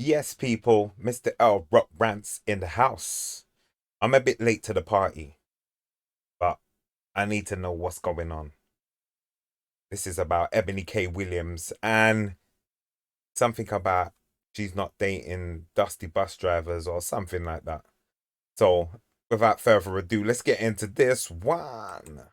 Yes, people, Mr. L Rock Rants in the house. I'm a bit late to the party, but I need to know what's going on. This is about Ebony K. Williams and something about she's not dating dusty bus drivers or something like that. So, without further ado, let's get into this one.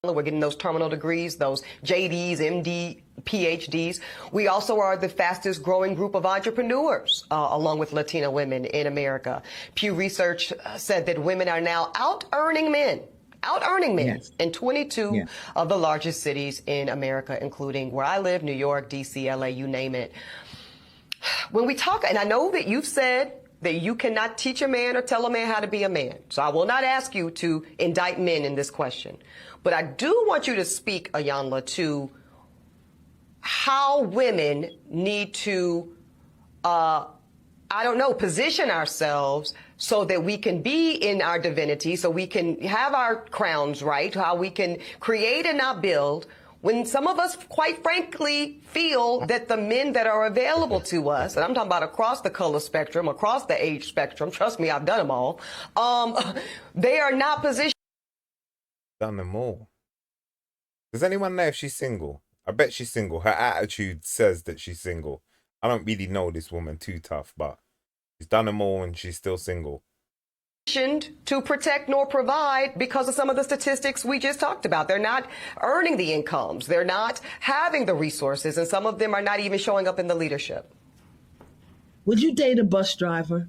We're getting those terminal degrees, those JDs, MD, PhDs. We also are the fastest growing group of entrepreneurs, along with Latina women in America. Pew Research said that women are now out-earning men. Yes. In 22 of the largest cities in America, including where I live, New York, DC, LA, you name it. When we talk, and I know that you've said that you cannot teach a man or tell a man how to be a man. So I will not ask you to indict men in this question. But I do want you to speak, Ayanla, to how women need to, position ourselves so that we can be in our divinity, so we can have our crowns right, how we can create and not build, when some of us, quite frankly, feel that the men that are available to us, and I'm talking about across the color spectrum, across the age spectrum, trust me, I've done them all, they are not positioned. Done them all. Does anyone know if she's single? I bet she's single. Her attitude says that she's single. I don't really know this woman too tough, but she's done them all and she's still single. To protect nor provide because of some of the statistics we just talked about. They're not earning the incomes. They're not having the resources, and some of them are not even showing up in the leadership. Would you date a bus driver?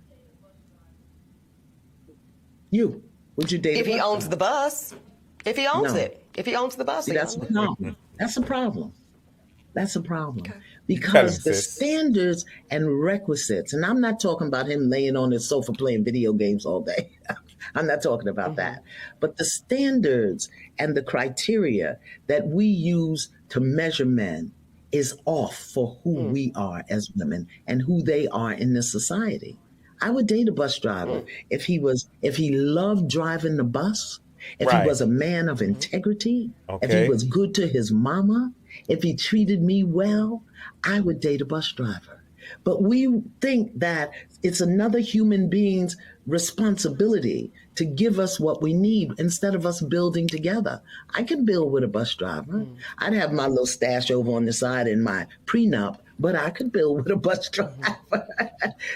Would you date if he owns the bus? If he owns it. If he owns the bus. See, that's a problem. That's a problem. That's a problem. Okay. Because the standards and requisites, and I'm not talking about him laying on his sofa playing video games all day. I'm not talking about that. But the standards and the criteria that we use to measure men is off for who we are as women and who they are in this society. I would date a bus driver if he loved driving the bus, if he was a man of integrity, if he was good to his mama, if he treated me well, I would date a bus driver. But we think that it's another human being's responsibility to give us what we need instead of us building together. I can build with a bus driver. I'd have my little stash over on the side in my prenup, but I could build with a bus driver.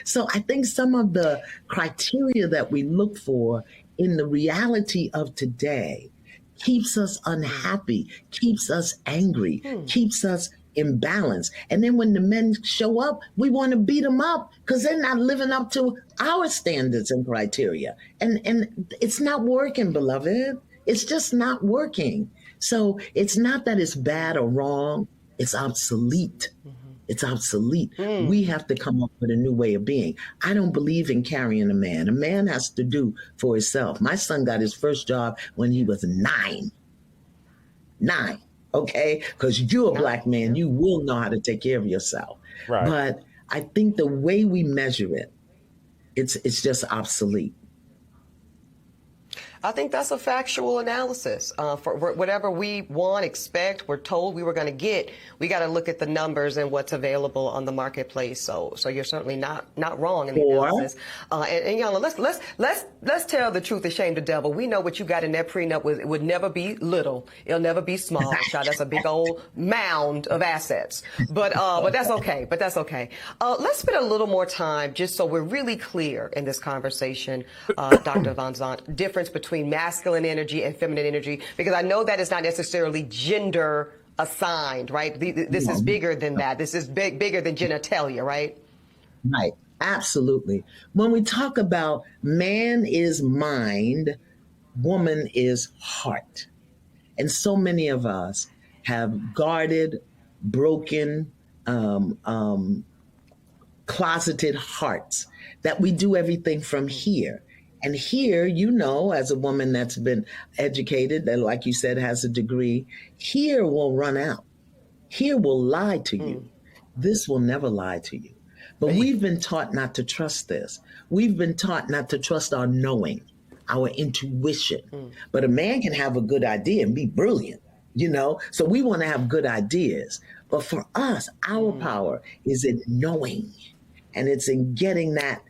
So I think some of the criteria that we look for in the reality of today keeps us unhappy, keeps us angry, keeps us imbalance. And then when the men show up, we want to beat them up because they're not living up to our standards and criteria. And it's not working, beloved. It's just not working. So it's not that it's bad or wrong. It's obsolete. It's obsolete. We have to come up with a new way of being. I don't believe in carrying a man. A man has to do for himself. My son got his first job when he was 9. 9, okay? Because you're a black man, you will know how to take care of yourself. Right. But I think the way we measure it, it's just obsolete. I think that's a factual analysis. For whatever we want, expect, we're told we were going to get, we got to look at the numbers and what's available on the marketplace. So you're certainly not wrong in the analysis. And Yana, let's tell the truth and shame the devil. We know what you got in that prenup would never be little. It'll never be small. Child, that's a big old mound of assets. But that's okay. Let's spend a little more time just so we're really clear in this conversation, Dr. Van Zandt, difference between masculine energy and feminine energy, because I know that is not necessarily gender assigned, right? This is bigger than that. This is bigger than genitalia, right? Right. Absolutely. When we talk about man is mind, woman is heart. And so many of us have guarded, broken, closeted hearts that we do everything from here. And here, as a woman that's been educated, that, like you said, has a degree, here will run out. Here will lie to you. This will never lie to you. But we've been taught not to trust this. We've been taught not to trust our knowing, our intuition. But a man can have a good idea and be brilliant, So we want to have good ideas. But for us, our power is in knowing. And it's in getting that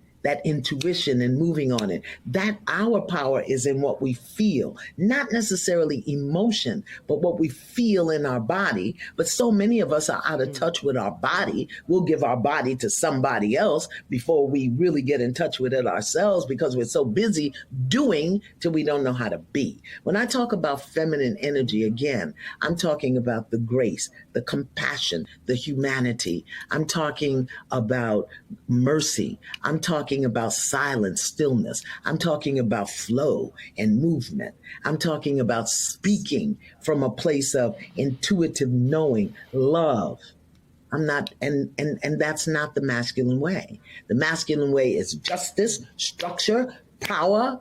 intuition and moving on it. That our power is in what we feel, not necessarily emotion, but what we feel in our body. But so many of us are out of touch with our body. We'll give our body to somebody else before we really get in touch with it ourselves, because we're so busy doing till we don't know how to be. When I talk about feminine energy, again, I'm talking about the grace, the compassion, the humanity. I'm talking about mercy. I'm talking about silence, stillness. I'm talking about flow and movement. I'm talking about speaking from a place of intuitive knowing, love. I'm not, and that's not the masculine way. The masculine way is justice, structure, power,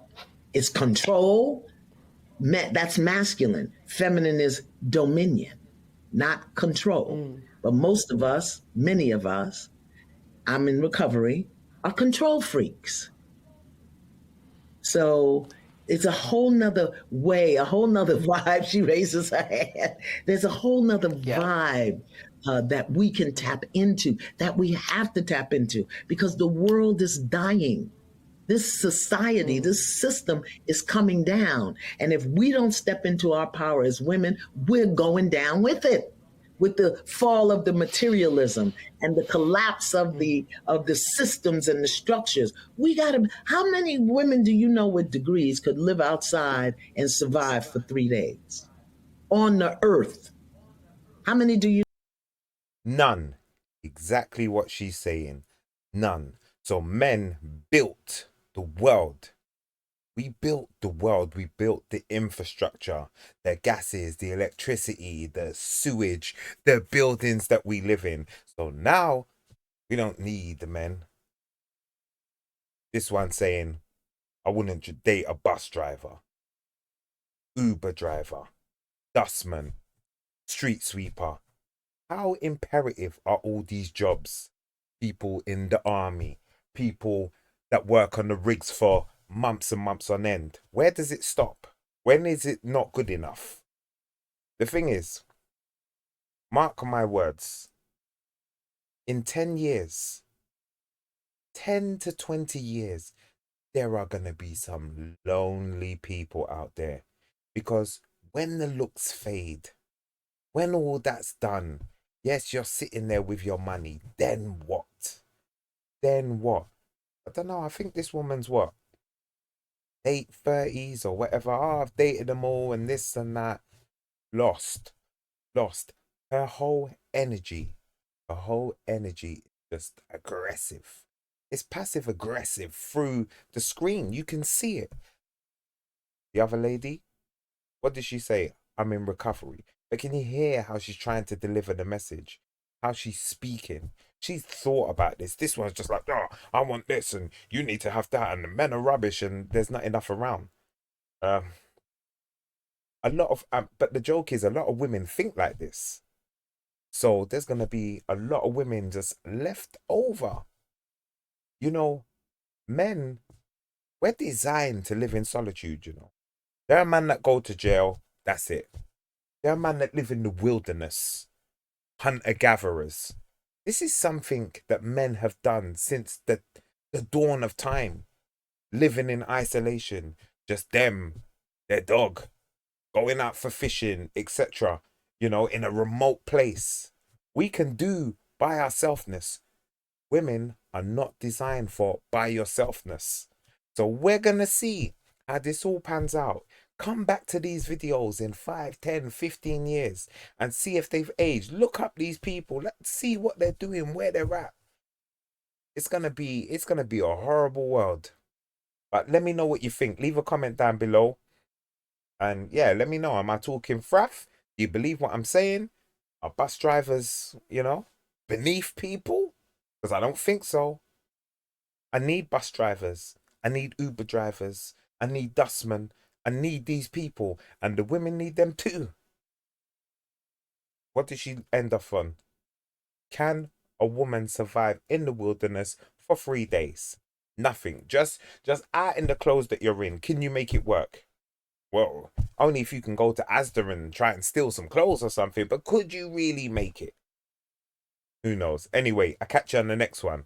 it's control. That's masculine. Feminine is dominion, not control. But most of us, many of us, I'm in recovery, are control freaks. So it's a whole nother way, a whole nother vibe. She raises her hand. There's a whole nother vibe that we can tap into, that we have to tap into, because the world is dying. This society, this system is coming down. And if we don't step into our power as women, we're going down with it. With the fall of the materialism and the collapse of the systems and the structures. We gotta, how many women do you know with degrees could live outside and survive for 3 days on the earth? How many do you? None. Exactly what she's saying. None. So men built the world. We built the world, we built the infrastructure, the gases, the electricity, the sewage, the buildings that we live in. So now we don't need the men. This one saying, I wouldn't date a bus driver, Uber driver, dustman, street sweeper. How imperative are all these jobs? People in the army, people that work on the rigs for months and months on end. Where does it stop? When is it not good enough? The thing is, mark my words, in 10 years, 10 to 20 years, there are going to be some lonely people out there. Because when the looks fade, when all that's done, yes, you're sitting there with your money, then what? Then what? I don't know, I think this woman's what? Late 30s or whatever. Oh, I've dated them all and this and that. Lost. Her whole energy is just aggressive. It's passive aggressive through the screen. You can see it. The other lady, what did she say? I'm in recovery. But can you hear how she's trying to deliver the message? How she's speaking? She's thought about this. This one's just like, oh, I want this and you need to have that and the men are rubbish and there's not enough around. A lot of, but the joke is a lot of women think like this. So there's going to be a lot of women just left over. You know, men, we're designed to live in solitude, you know. There are men that go to jail, that's it. There are men that live in the wilderness, hunter-gatherers. This is something that men have done since the dawn of time. Living in isolation, just them, their dog, going out for fishing, etc. You know, in a remote place. We can do by ourselfness. Women are not designed for by yourselfness. So we're going to see how this all pans out. Come back to these videos in 5, 10, 15 years and see if they've aged. Look up these people. Let's see what they're doing, where they're at. It's gonna be a horrible world. But let me know what you think. Leave a comment down below. And yeah, let me know. Am I talking fraff? Do you believe what I'm saying? Are bus drivers, you know, beneath people? Because I don't think so. I need bus drivers. I need Uber drivers. I need dustmen. I need these people. And the women need them too. What did she end off on? Can a woman survive in the wilderness for 3 days? Nothing. Just out in the clothes that you're in. Can you make it work? Well, only if you can go to Asda and try and steal some clothes or something. But could you really make it? Who knows? Anyway, I'll catch you on the next one.